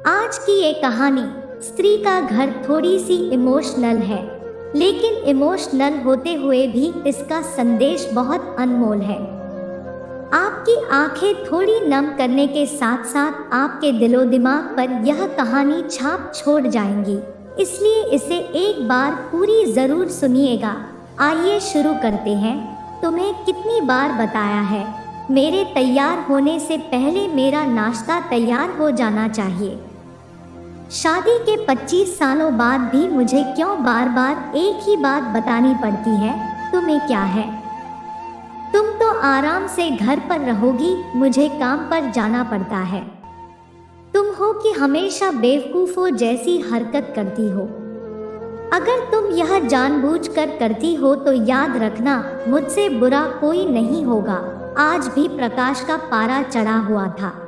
आज की ये कहानी स्त्री का घर थोड़ी सी इमोशनल है, लेकिन इमोशनल होते हुए भी इसका संदेश बहुत अनमोल है। आपकी आंखें थोड़ी नम करने के साथ साथ आपके दिलो दिमाग पर यह कहानी छाप छोड़ जाएंगी, इसलिए इसे एक बार पूरी जरूर सुनिएगा। आइए शुरू करते हैं। तुम्हें कितनी बार बताया है, मेरे तैयार होने से पहले मेरा नाश्ता तैयार हो जाना चाहिए। शादी के 25 सालों बाद भी मुझे क्यों बार बार एक ही बात बतानी पड़ती है? तुम्हें क्या है? तुम तो आराम से घर पर रहोगी, मुझे काम पर जाना पड़ता है। तुम हो कि हमेशा बेवकूफ़ों जैसी हरकत करती हो। अगर तुम यह जानबूझकर करती हो तो याद रखना, मुझसे बुरा कोई नहीं होगा। आज भी प्रकाश का पारा चढ़ा हुआ था।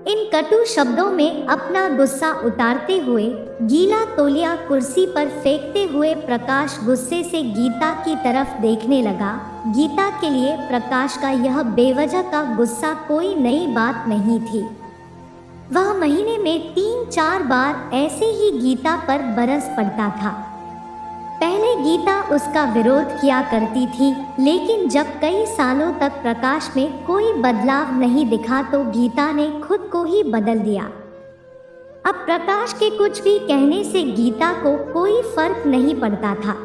इन कटु शब्दों में अपना गुस्सा उतारते हुए, गीला तौलिया कुर्सी पर फेंकते हुए प्रकाश गुस्से से गीता की तरफ देखने लगा। गीता के लिए प्रकाश का यह बेवजह का गुस्सा कोई नई बात नहीं थी। वह महीने में 3-4 बार ऐसे ही गीता पर बरस पड़ता था। पहले गीता उसका विरोध किया करती थी, लेकिन जब कई सालों तक प्रकाश में कोई बदलाव नहीं दिखा तो गीता ने खुद को ही बदल दिया। अब प्रकाश के कुछ भी कहने से गीता को कोई फर्क नहीं पड़ता था।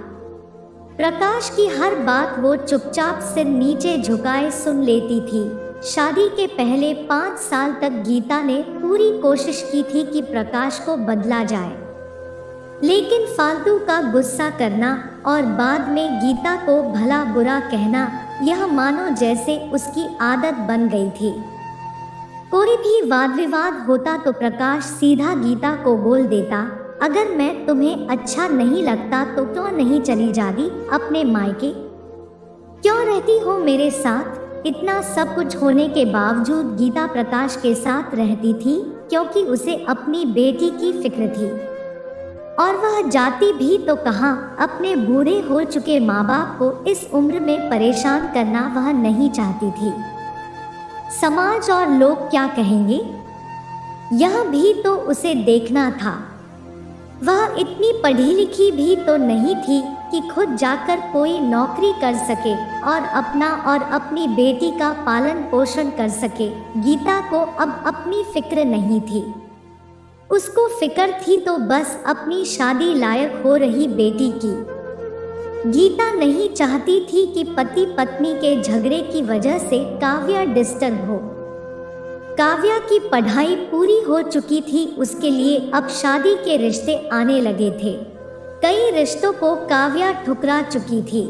प्रकाश की हर बात वो चुपचाप सिर नीचे झुकाए सुन लेती थी। शादी के पहले 5 साल तक गीता ने पूरी कोशिश की थी कि प्रकाश को बदला जाए, लेकिन फालतू का गुस्सा करना और बाद में गीता को भला बुरा कहना, यह मानो जैसे उसकी आदत बन गई थी। कोई भी वाद विवाद होता तो प्रकाश सीधा गीता को बोल देता, अगर मैं तुम्हें अच्छा नहीं लगता तो क्यों नहीं चली जाती अपने मायके? क्यों रहती हो मेरे साथ? इतना सब कुछ होने के बावजूद गीता प्रकाश के साथ रहती थी, क्योंकि उसे अपनी बेटी की फिक्र थी। और वह जाती भी तो कहाँ, अपने बूढ़े हो चुके माँ बाप को इस उम्र में परेशान करना वह नहीं चाहती थी। समाज और लोग क्या कहेंगे, यह भी तो उसे देखना था। वह इतनी पढ़ी लिखी भी तो नहीं थी कि खुद जाकर कोई नौकरी कर सके और अपना और अपनी बेटी का पालन पोषण कर सके। गीता को अब अपनी फिक्र नहीं थी। उसको फिक्र थी तो बस अपनी शादी लायक हो रही बेटी की। गीता नहीं चाहती थी कि पति पत्नी के झगड़े की वजह से काव्या डिस्टर्ब हो। काव्या की पढ़ाई पूरी हो चुकी थी, उसके लिए अब शादी के रिश्ते आने लगे थे। कई रिश्तों को काव्या ठुकरा चुकी थी।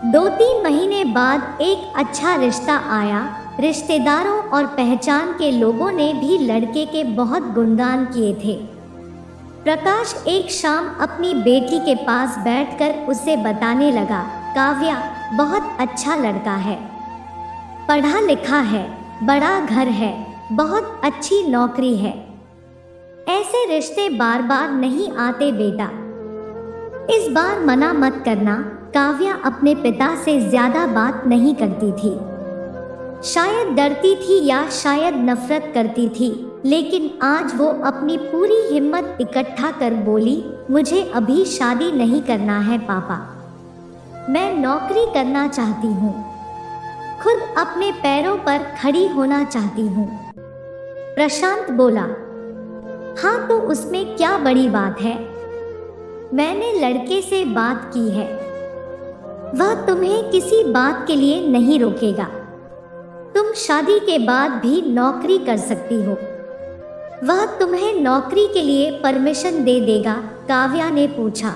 2-3 महीने बाद एक अच्छा रिश्ता आया। रिश्तेदारों और पहचान के लोगों ने भी लड़के के बहुत गुणगान किए थे। प्रकाश एक शाम अपनी बेटी के पास बैठकर उसे बताने लगा, काव्या बहुत अच्छा लड़का है, पढ़ा लिखा है, बड़ा घर है, बहुत अच्छी नौकरी है। ऐसे रिश्ते बार बार नहीं आते बेटा, इस बार मना मत करना। काव्या अपने पिता से ज्यादा बात नहीं करती थी। शायद डरती थी या शायद नफरत करती थी, लेकिन आज वो अपनी पूरी हिम्मत इकट्ठा कर बोली, मुझे अभी शादी नहीं करना है पापा, मैं नौकरी करना चाहती हूँ, खुद अपने पैरों पर खड़ी होना चाहती हूँ। प्रशांत बोला, हाँ तो उसमें क्या बड़ी बात है, मैंने लड़के से बात की है, वह तुम्हें किसी बात के लिए नहीं रोकेगा, तुम शादी के बाद भी नौकरी कर सकती हो, वह तुम्हें नौकरी के लिए परमिशन दे देगा। काव्या ने पूछा,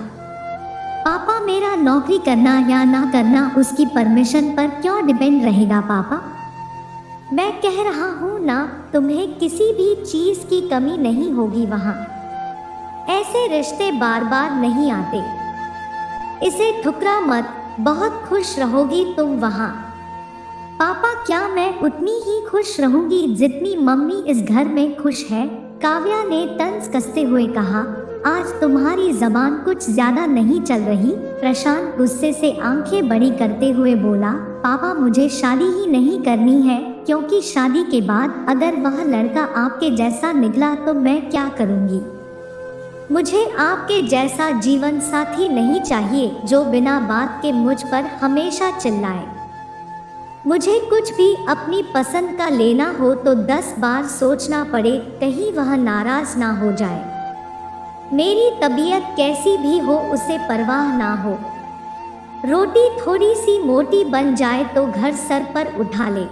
पापा मेरा नौकरी करना या ना करना उसकी परमिशन पर क्यों डिपेंड रहेगा पापा? मैं कह रहा हूँ ना, तुम्हें किसी भी चीज़ की कमी नहीं होगी वहाँ। ऐसे रिश्ते बार बार नहीं आते, इसे ठुकरा मत, बहुत खुश रहोगी तुम वहाँ। पापा क्या मैं उतनी ही खुश रहूंगी जितनी मम्मी इस घर में खुश है? काव्या ने तंज कसते हुए कहा, आज तुम्हारी जबान कुछ ज्यादा नहीं चल रही। प्रशांत गुस्से से आंखें बड़ी करते हुए बोला, पापा मुझे शादी ही नहीं करनी है, क्योंकि शादी के बाद अगर वह लड़का आपके जैसा निकला तो मैं क्या करूँगी। मुझे आपके जैसा जीवन साथी नहीं चाहिए जो बिना बात के मुझ पर हमेशा चिल्लाए। मुझे कुछ भी अपनी पसंद का लेना हो तो 10 बार सोचना पड़े, कहीं वह नाराज ना हो जाए। मेरी तबीयत कैसी भी हो उसे परवाह ना हो। रोटी थोड़ी सी मोटी बन जाए तो घर सर पर उठा ले।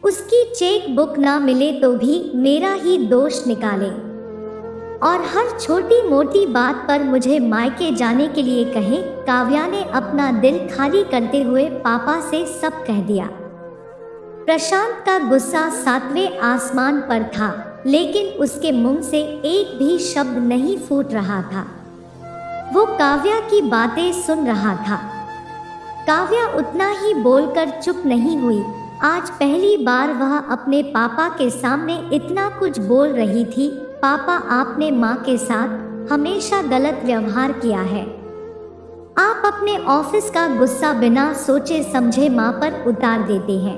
उसकी चेक बुक ना मिले तो भी मेरा ही दोष निकाले और हर छोटी मोटी बात पर मुझे मायके जाने के लिए कहे। काव्या ने अपना दिल खाली करते हुए पापा से सब कह दिया। प्रशांत का गुस्सा 7वें आसमान पर था, लेकिन उसके मुंह से एक भी शब्द नहीं फूट रहा था। वो काव्या की बातें सुन रहा था। काव्या उतना ही बोलकर चुप नहीं हुई। आज पहली बार वह अपने पापा के सामने इतना कुछ बोल रही थी। पापा, आपने माँ के साथ हमेशा गलत व्यवहार किया है। आप अपने ऑफिस का गुस्सा बिना सोचे समझे माँ पर उतार देते हैं।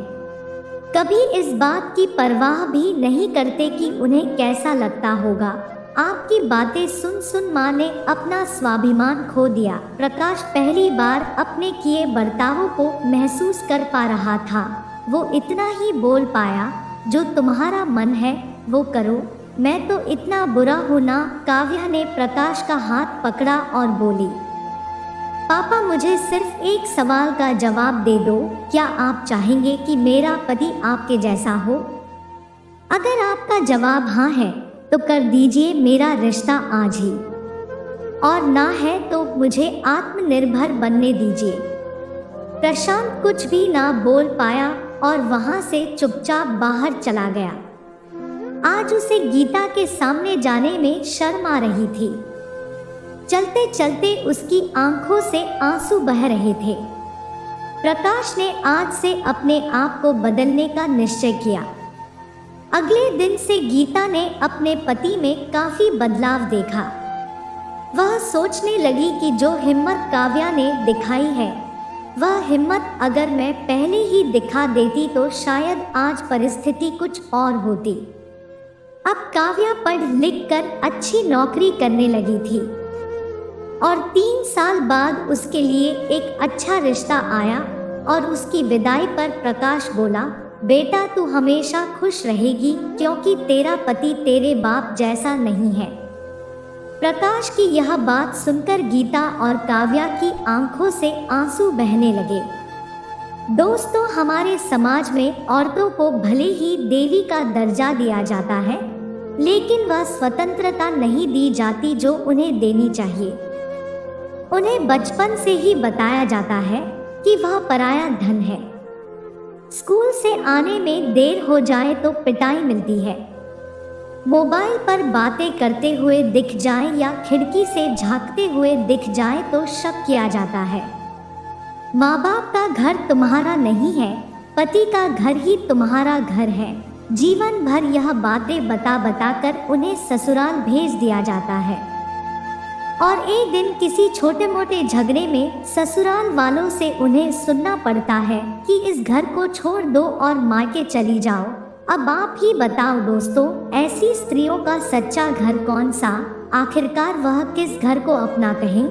कभी इस बात की परवाह भी नहीं करते कि उन्हें कैसा लगता होगा। आपकी बातें सुन सुन माँ ने अपना स्वाभिमान खो दिया। प्रकाश पहली बार अपने किए बर्तावों को महसूस कर पा रहा था। वो इतना ही बोल पाया, जो तुम्हारा मन है वो करो, मैं तो इतना बुरा हूँ ना। काव्या ने प्रकाश का हाथ पकड़ा और बोली, पापा मुझे सिर्फ एक सवाल का जवाब दे दो, क्या आप चाहेंगे कि मेरा पति आपके जैसा हो? अगर आपका जवाब हाँ है तो कर दीजिए मेरा रिश्ता आज ही, और ना है तो मुझे आत्मनिर्भर बनने दीजिए। प्रशांत कुछ भी ना बोल पाया और वहां से चुपचाप बाहर चला गया। आज उसे गीता के सामने जाने में शर्म आ रही थी। चलते चलते उसकी आंखों से आंसू बह रहे थे। प्रकाश ने आज से अपने आप को बदलने का निश्चय किया। अगले दिन से गीता ने अपने पति में काफी बदलाव देखा। वह सोचने लगी कि जो हिम्मत काव्या ने दिखाई है, वह हिम्मत अगर मैं पहले ही दिखा देती तो शायद आज परिस्थिति कुछ और होती। अब काव्या पढ़ लिख कर अच्छी नौकरी करने लगी थी और 3 साल बाद उसके लिए एक अच्छा रिश्ता आया और उसकी विदाई पर प्रकाश बोला, बेटा तू हमेशा खुश रहेगी क्योंकि तेरा पति तेरे बाप जैसा नहीं है। प्रकाश की यह बात सुनकर गीता और काव्या की आंखों से आंसू बहने लगे। दोस्तों, हमारे समाज में औरतों को भले ही देवी का दर्जा दिया जाता है, लेकिन वह स्वतंत्रता नहीं दी जाती जो उन्हें देनी चाहिए। उन्हें बचपन से ही बताया जाता है कि वह पराया धन है। स्कूल से आने में देर हो जाए तो पिटाई मिलती है। मोबाइल पर बातें करते हुए दिख जाए या खिड़की से झांकते हुए दिख जाए तो शक किया जाता है। माँ बाप का घर तुम्हारा नहीं है, पति का घर ही तुम्हारा घर है। जीवन भर यह बातें बता बता कर उन्हें ससुराल भेज दिया जाता है और एक दिन किसी छोटे मोटे झगड़े में ससुराल वालों से उन्हें सुनना पड़ता है कि इस घर को छोड़ दो और मायके चली जाओ। अब आप ही बताओ दोस्तों, ऐसी स्त्रियों का सच्चा घर कौन सा? आखिरकार वह किस घर को अपना कहें?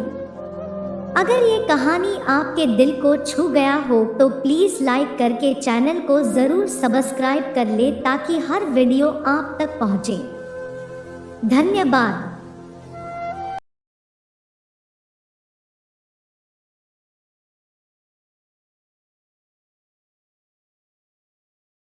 अगर ये कहानी आपके दिल को छू गया हो तो प्लीज़ लाइक करके चैनल को ज़रूर सब्सक्राइब कर ले ताकि हर वीडियो आप तक पहुँचे। धन्यवाद।